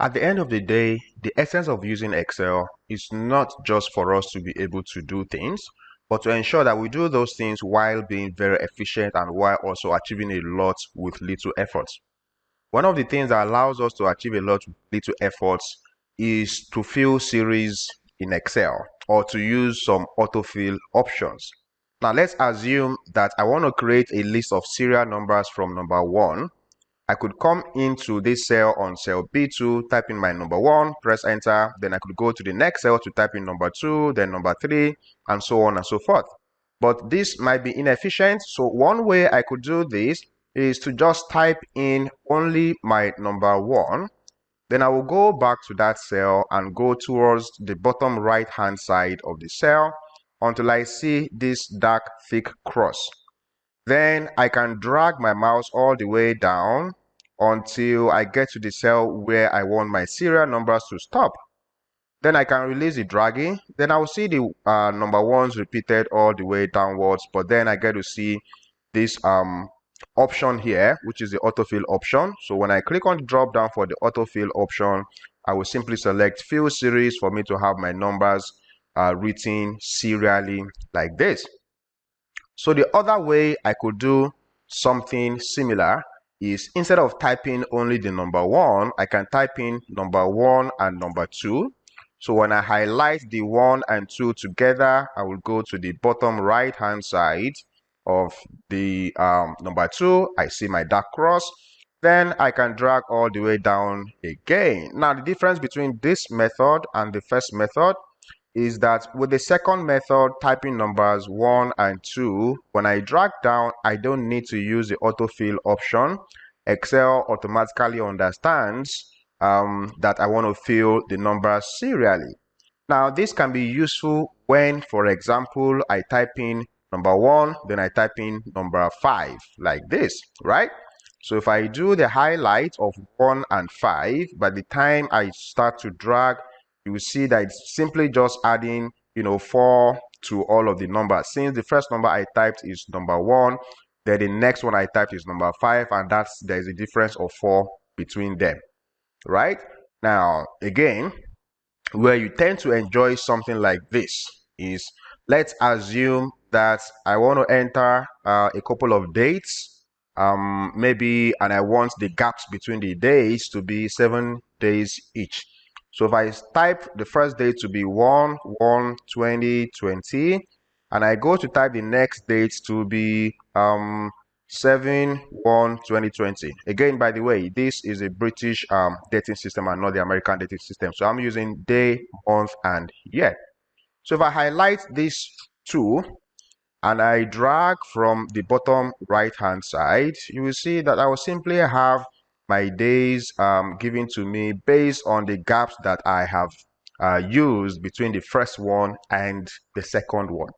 At the end of the day, the essence of using Excel is not just for us to be able to do things, but to ensure that we do those things while being very efficient and while also achieving a lot with little effort. One of the things that allows us to achieve a lot with little efforts is to fill series in Excel or to use some autofill options. Now let's assume that I want to create a list of serial numbers from number 1. I could come into this cell on cell B2, type in my number 1, press enter, then I could go to the next cell to type in number 2, then number 3, and so on and so forth. But this might be inefficient, so one way I could do this is to just type in only my number 1. Then I will go back to that cell and go towards the bottom right hand side of the cell until I see this dark thick cross. Then I can drag my mouse all the way down until I get to the cell where I want my serial numbers to stop. Then I can release the dragging. Then I will see the number 1s repeated all the way downwards, but then I get to see this option here, which is the autofill option. So when I click on the drop down for the autofill option, I will simply select fill series for me to have my numbers written serially like this. So the other way I could do something similar is, instead of typing only the number 1, I can type in number 1 and number 2. So when I highlight the 1 and 2 together, I will go to the bottom right hand side of the number 2. I see my dark cross. Then I can drag all the way down again. Now the difference between this method and the first method is that with the second method, typing numbers 1 and 2, when I drag down, I don't need to use the autofill option. Excel automatically understands that I want to fill the numbers serially. Now, this can be useful when, for example, I type in number 1, then I type in number 5, like this, right? So if I do the highlight of 1 and 5, by the time I start to drag, you will see that it's simply just adding 4 to all of the numbers. Since the first number I typed is number 1, then the next one I typed is number 5, and there's a difference of 4 between them, right? Now again, where you tend to enjoy something like this is, let's assume that I want to enter a couple of dates, maybe, and I want the gaps between the days to be 7 days each. So if I type the first date to be 1/1/2020, and I go to type the next date to be 7/1/2020. Again, by the way, this is a British dating system and not the American dating system. So I'm using day, month, and year. So if I highlight these two and I drag from the bottom right hand side, you will see that I will simply have my days given to me based on the gaps that I have used between the first one and the second one.